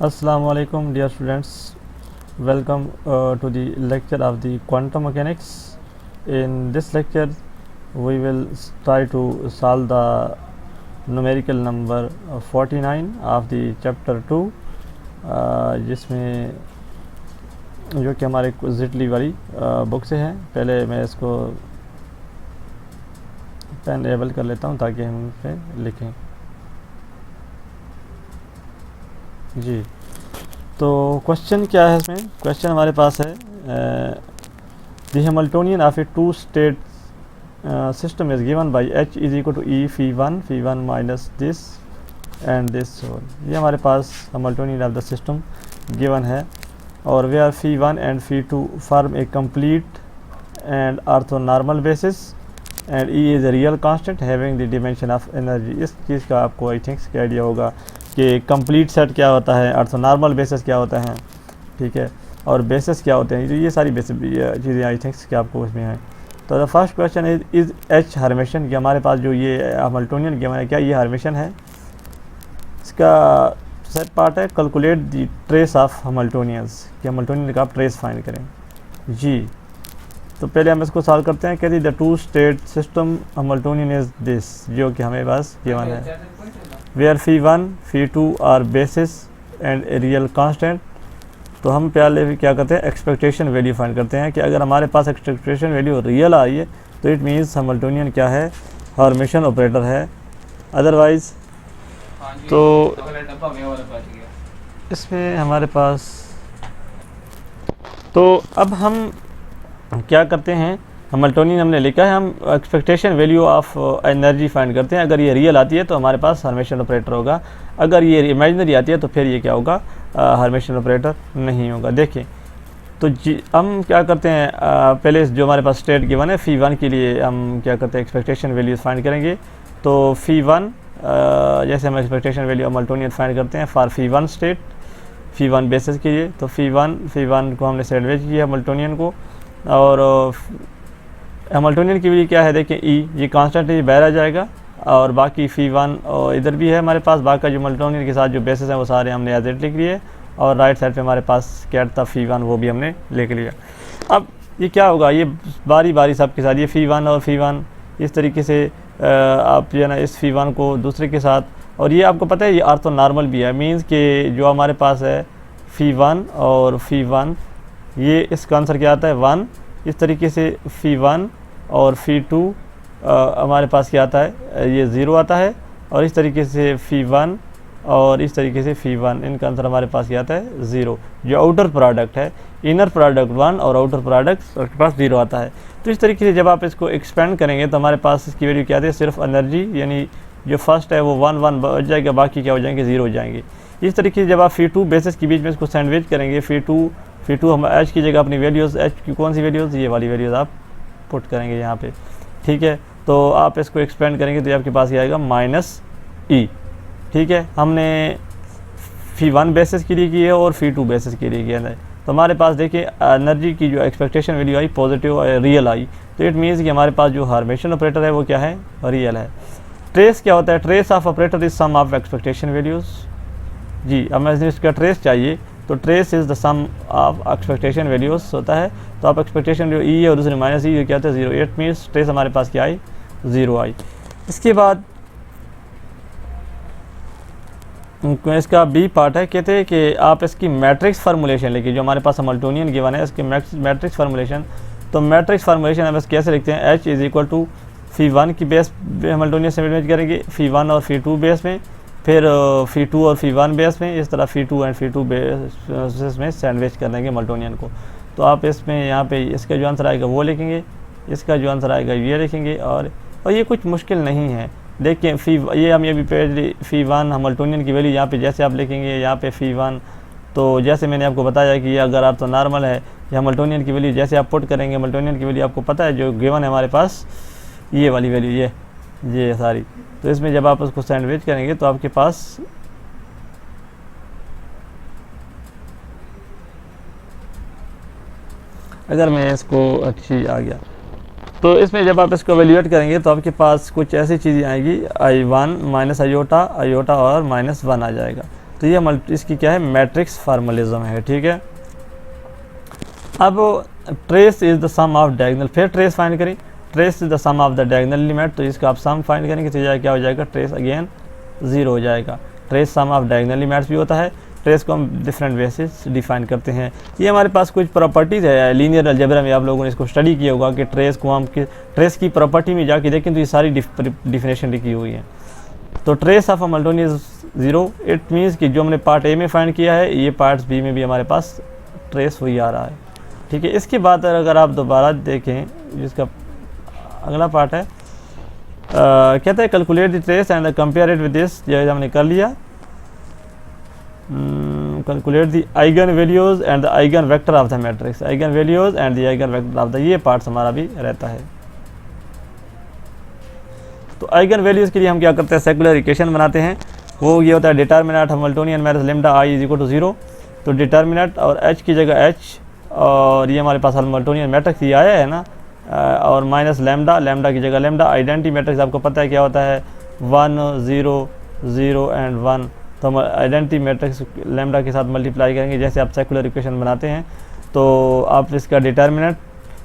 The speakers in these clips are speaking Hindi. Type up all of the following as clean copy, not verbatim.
Assalamu alaikum dear students, welcome to the lecture of the quantum mechanics. In this lecture we will try to solve the numerical number 49 of the chapter 2, जिसमें जो कि हमारे जिटली वाली बुक से है। पहले मैं इसको पेन एबल कर लेता हूँ ताकि हम इस पे लिखें। जी, तो क्वेश्चन क्या है इसमें? क्वेश्चन हमारे पास है the Hamiltonian of a two state system is given by h is equal to e φ1 minus this and this whole. ये हमारे पास Hamiltonian of the system given है और where φ1 and φ2 form a complete and orthonormal basis and e is a real constant having the dimension of energy. इस चीज़ का आपको आई थिंक आइडिया होगा कि कंप्लीट सेट क्या होता है, ऑर्थोनॉर्मल बेसिस क्या होता है, ठीक है, और बेसिस क्या होते हैं। तो ये सारी बेसिस चीज़ें आई थिंक कि आपको उसमें हैं। तो the first question is H Hermitian कि हमारे पास जो ये हैमिल्टोनियन गिवन है, क्या ये हर्मेशन है? इसका सेट पार्ट है कैलकुलेट द ट्रेस ऑफ हैमिल्टोनियंस कि हैमिल्टोनियन का आप ट्रेस फाइंड करें। जी, तो पहले हम इसको सॉल्व करते हैं। कहती the two state system Hamiltonian is this, जो कि हमें पास गिवन है where φ1 φ2 are basis and a real constant. तो हम पहले क्या करते हैं, एक्सपेक्टेशन वैल्यू फाइंड करते हैं कि अगर हमारे पास एक्सपेक्टेशन वैल्यू रियल आ रही है तो इट मीन्स हैमिल्टोनियन क्या है, हर्मेशन ऑपरेटर है। अदरवाइज तो इसमें हमारे पास, तो अब हम क्या करते हैं, हैमिल्टोनियन हमने लिखा है, हम expectation value of energy find करते हैं। अगर ये रियल आती है तो हमारे पास हर्मेशन ऑपरेटर होगा, अगर ये इमेजिनरी आती है तो फिर ये क्या होगा, हर्मेशन ऑपरेटर नहीं होगा। देखिए, तो हम क्या करते हैं, पहले जो हमारे पास स्टेट गिवन है φ1 के लिए हम क्या करते हैं, एक्सपेक्टेशन वैल्यूज फाइंड करेंगे। तो φ1 जैसे हम एक्सपेक्टेशन वैल्यू हैमिल्टोनियन फाइंड करते हैं फॉर φ1 स्टेट, φ1 बेसिस के लिए। तो φ1 को हमने सैंडविच किया हैमिल्टोनियन को, और हैमिल्टोनियन की वैल्यू क्या है, देखिए ई, ये कांस्टेंट है, बाहर आ जाएगा, और बाकी φ1 और इधर भी है हमारे पास। बाकी जो हैमिल्टोनियन के साथ जो बेसिस हैं वो सारे हमने एज इट लिख लिए, और राइट साइड पे हमारे पास क्या था φ1, वो भी हमने लिख लिया। अब ये क्या होगा, ये बारी बारी सबके साथ, ये φ1 और φ1 इस तरीके से आप जो है ना इस φ1 को दूसरे के साथ, और ये आपको पता है ये ऑर्थोनॉर्मल भी है, मीन्स कि जो हमारे पास है φ1 और φ1, ये इसका आंसर क्या आता है 1। इस तरीके से φ1 और φ2 हमारे पास क्या आता है, ये 0 आता है, और इस तरीके से φ1 और इस तरीके से φ1, इनका आंसर हमारे पास क्या आता है 0। जो आउटर प्रोडक्ट है, इनर प्रोडक्ट 1 और आउटर प्रोडक्ट आपके पास 0 आता है। तो इस तरीके से जब आप इसको एक्सपेंड करेंगे तो हमारे पास इसकी वैल्यू क्या आती है, सिर्फ एनर्जी, यानी जो फर्स्ट है वो 1 बच जाएगा, बाकी क्या हो जाएंगे, 0 हो जाएंगे। इस तरीके से जब आप φ2 बेसिस के बीच में इसको सैंडविच करेंगे, φ2 हम एच की जगह अपनी वैल्यूज़, एच की कौन सी वैल्यूज़, ये वाली वैल्यूज़ आप पुट करेंगे यहाँ पे, ठीक है। तो आप इसको एक्सपेंड करेंगे तो आपके पास ये आएगा -e, ठीक है। हमने φ1 बेसिस के लिए की है और φ2 बेसिस के लिए किया है। तो हमारे पास देखिए एनर्जी की जो expectation value I positive real I, तो इट मीन्स कि हमारे पास जो हर्मेशन ऑपरेटर है वो क्या है, रियल है। ट्रेस क्या होता है, trace of operator is sum of expectation values. जी, हमें इसका ट्रेस चाहिए, तो trace is the sum of expectation values होता है। तो आप एक्सपेक्टेशन जो ई है और दूसरे -e क्या होता है 0, इट मीन्स ट्रेस हमारे पास क्या आई, 0 आई। इसके बाद इसका बी पार्ट है, कहते हैं कि आप इसकी मैट्रिक्स फार्मूलेशन लिखिए, जो हमारे पास हैमिल्टोनियन गिवन है इसकी मैट्रिक्स फार्मूलेशन। तो मैट्रिक्स फार्मूलेशन हम कैसे लिखते हैं, h इज़ इक्वल टू φ1 की बेस हैमिल्टोनियन से मैच करेंगे, φ1 और φ2 बेस में, फिर φ2 और φ1 बेस में, इस तरह φ2 एंड φ2 बेस में सैंडविच कर देंगे हैमिल्टोनियन को। तो आप इसमें यहाँ पे इसका जो आंसर आएगा वो लिखेंगे, इसका जो आंसर आएगा ये लिखेंगे, और ये कुछ मुश्किल नहीं है। देखिए ये हम ये भी पेज φ1 हैमिल्टोनियन की वैल्यू यहाँ पे जैसे आप लिखेंगे, यहाँ पे φ1, तो जैसे मैंने आपको बताया कि ये अगर आप तो नॉर्मल है, ये हैमिल्टोनियन की वैल्यू जैसे आप पुट करेंगे, हैमिल्टोनियन की वैल्यू आपको पता है जो गिवन है हमारे पास, ये वाली वैल्यू, ये सारी। तो इसमें जब आप उसको सैंडविच करेंगे तो आपके पास अगर मैं इसको अच्छी आ गया, तो इसमें जब आप इसको वैल्यूएट करेंगे तो आपके पास कुछ ऐसी चीज़ें आएगी, i1 माइनस आयोटा और -1 आ जाएगा। तो ये इसकी क्या है, मैट्रिक्स फार्मलिज्म है, ठीक है। अब trace is the sum of diagonal, फिर ट्रेस फाइंड करें, trace is the sum of the diagonal element, तो इसका आप सम फाइंड करेंगे तो क्या हो जाएगा, ट्रेस अगेन 0 हो जाएगा। Trace sum of diagonal elements भी होता है। ट्रेस को हम डिफरेंट वे से डिफाइन करते हैं। ये हमारे पास कुछ प्रॉपर्टीज़ है, लीनियर अलजेब्रा में आप लोगों ने इसको स्टडी किया होगा कि ट्रेस को हम ट्रेस की प्रॉपर्टी में जाके देखें तो ये सारी डिफिनेशन लिखी हुई है। तो trace of Hamiltonian is 0, it means कि जो हमने पार्ट ए में फाइंड किया है ये पार्ट बी में भी हमारे पास ट्रेस वही आ रहा है, ठीक है। इसके बाद अगर आप दोबारा देखें, जिसका अगला पार्ट है कहता है calculate the trace and compare it with this, जो हमने कर लिया। Calculate the eigen values and the eigen vector of the matrix, eigen values and the eigen vector of the, ये पार्ट्स हमारा भी रहता है। तो आइगन वैल्यूज के लिए हम क्या करते हैं, सेकुलर इक्वेशन बनाते हैं। वो ये होता है determinant Hamiltonian matrix lambda I is equal to 0, तो डिटर्मिनेंट और h की जगह h, और ये हमारे पास हमिल्टोनियन मैट्रिक्स ये आया है ना, और माइनस लेम्डा, लेम्डा की जगह लेम्डा। आइडेंटिटी मैट्रिक्स आपको पता है क्या होता है, 1 0 0 एंड 1, तो हम आइडेंटिटी मैट्रिक्स लेम्डा के साथ मल्टीप्लाई करेंगे। जैसे आप सेकुलर इक्वेशन बनाते हैं तो आप इसका डिटर्मिनेंट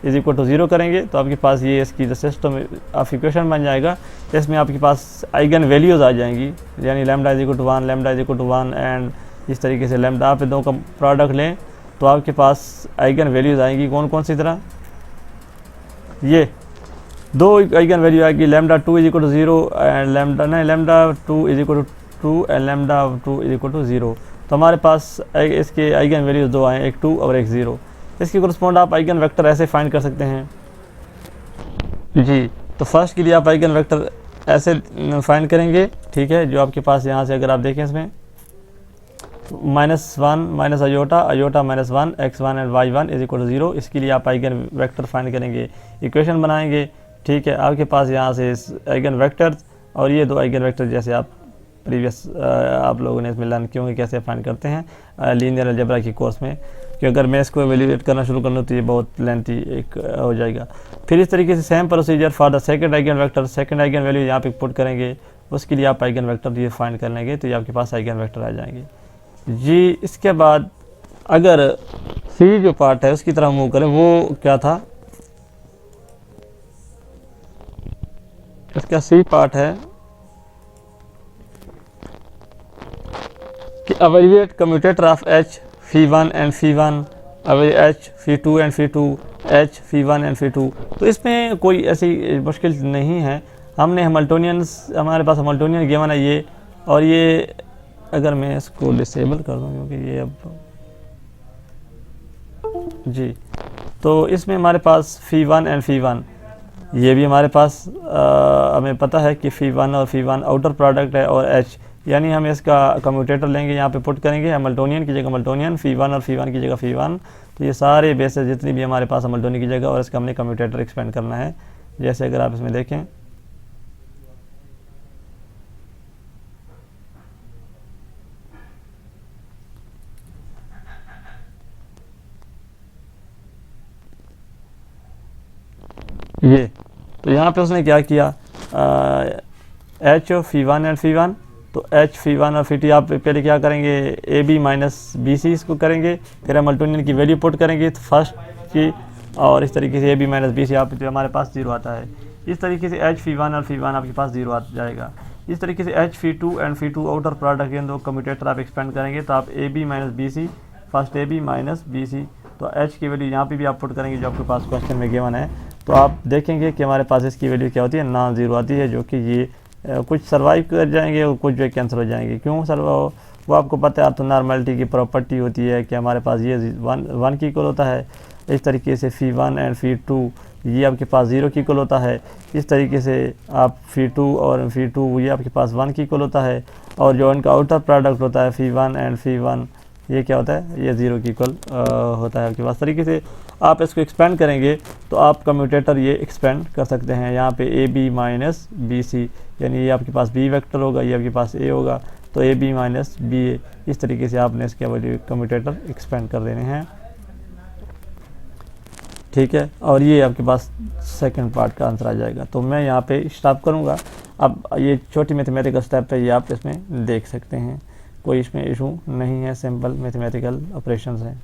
इज इक्वल टू 0 करेंगे तो आपके पास ये इसकी जो सिस्टम ऑफ इक्वेशन बन जाएगा। इसमें आपके पास आइगन वैल्यूज़ आ जाएंगी, यानी lambda is equal to 1, lambda is equal to 1 and इस तरीके से लेम्डा। आप दो का प्रोडक्ट लें तो आपके पास आइगन वैल्यूज़ आएंगी। कौन कौन सी तरह, ये दो आइगन वैल्यू आएगी, lambda 2 is equal to 0 and lambda 2 is equal to 2 and lambda 2 is equal to 0। तो हमारे पास इसके आइगन वैल्यूज़ दो आए, एक 2 और एक 0। इसके करस्पॉन्ड आप आइगन वेक्टर ऐसे फाइंड कर सकते हैं जी। तो फर्स्ट के लिए आप आइगन वेक्टर ऐसे फाइंड करेंगे, ठीक है। जो आपके पास यहाँ से अगर आप देखें इसमें -1 minus iota minus 1 x1 and y1 is equal to 0, इसके लिए आप आइगन वेक्टर फाइंड करेंगे, इक्वेशन बनाएंगे, ठीक है। आपके पास यहाँ से आइगन वेक्टर और ये दो आइगन वेक्टर जैसे आप प्रीवियस आप लोगों ने इसमें लर्न किए होंगे कैसे फाइंड करते हैं लीनियर अलजेब्रा की कोर्स में, कि अगर मैं इसको एवेल्यूएट करना शुरू कर लूँ तो ये बहुत लेंथी एक हो जाएगा। फिर इस तरीके से same procedure for the second eigen vector, second eigen value यहाँ पे पुट करेंगे, उसके लिए आप आइगन वेक्टर ये फाइंड कर लेंगे तो ये आपके पास आइगन वेक्टर आ जाएंगे जी। इसके बाद अगर सी जो पार्ट है उसकी तरफ मूव करें, वो क्या था, इसका सी पार्ट है कि evaluate commutator of h phi1 and phi1, h phi2 and phi2, h phi1 and phi2। तो इसमें कोई ऐसी मुश्किल नहीं है। हमने हैमिल्टोनियंस, हमारे पास हैमिल्टोनियन गिवन है ये, और ये अगर मैं इसको डिसेबल कर दूँ क्योंकि ये अब जी, तो इसमें हमारे पास phi1 एंड phi1, ये भी हमारे पास हमें पता है कि phi1 और phi1 आउटर प्रोडक्ट है, और h यानी हम इसका कम्यूटेटर लेंगे, यहाँ पे पुट करेंगे हैमिल्टोनियन की जगह हैमिल्टोनियन, phi1 और phi1 की जगह phi1। तो ये सारे बेसेस जितनी भी हमारे पास हैमिल्टोनियन की जगह, और इसका हमने कम्यूटेटर एक्सपेंड करना है। जैसे अगर आप इसमें देखें ये, तो यहाँ पे उसने क्या किया, h phi1 एंड phi1, तो h phi1 और phi2 आप पहले क्या करेंगे, A B minus B C इसको करेंगे, फिर हैमिल्टोनियन की वैल्यू पुट करेंगे तो फर्स्ट की, और इस तरीके से A B minus B C आप जो हमारे पास 0 आता है। इस तरीके से h phi1 और phi1 आपके पास 0 आ जाएगा। इस तरीके से h phi2 and phi2 outer product के दो कम्यूटेटर आप एक्सपेंड करेंगे तो आप A B minus B C, first A B minus B C, तो h की वैल्यू यहाँ पे भी आप पुट करेंगे जो आपके पास क्वेश्चन में गिवन है। तो आप देखेंगे कि हमारे पास इसकी वैल्यू क्या होती है, नॉन ज़ीरो आती है, जो कि ये कुछ सर्वाइव कर जाएंगे और कुछ जो कैंसिल हो जाएंगे। क्यों सर्वाइव, वो आपको पता है, तो नॉर्मलिटी की प्रॉपर्टी होती है कि हमारे पास ये 1 की इक्वल होता है। इस तरीके से phi1 एंड phi2 ये आपके पास 0 की इक्वल होता है। इस तरीके से आप phi2 और phi2 ये आपके पास 1 की इक्वल होता है, और जो इनका आउटर प्रोडक्ट होता है phi1 एंड phi1 ये क्या होता है, ये 0 की इक्वल होता है आपके पास। तरीके से आप इसको एक्सपेंड करेंगे तो आप कम्यूटेटर ये एक्सपेंड कर सकते हैं। यहाँ पे A B minus B C, यानी ये आपके पास बी वेक्टर होगा, ये आपके पास ए होगा, तो ए बी माइनस बी ए, इस तरीके से आपने इसके वैल्यू कम्यूटेटर एक्सपेंड कर देने हैं, ठीक है। और ये आपके पास सेकंड पार्ट का आंसर आ जाएगा। तो मैं यहाँ पे स्टॉप करूँगा। अब ये छोटी मैथमेटिकल स्टेप है, ये आप इसमें देख सकते हैं। कोई इसमें इशू नहीं है, सिंपल मैथमेटिकल ऑपरेशंस हैं।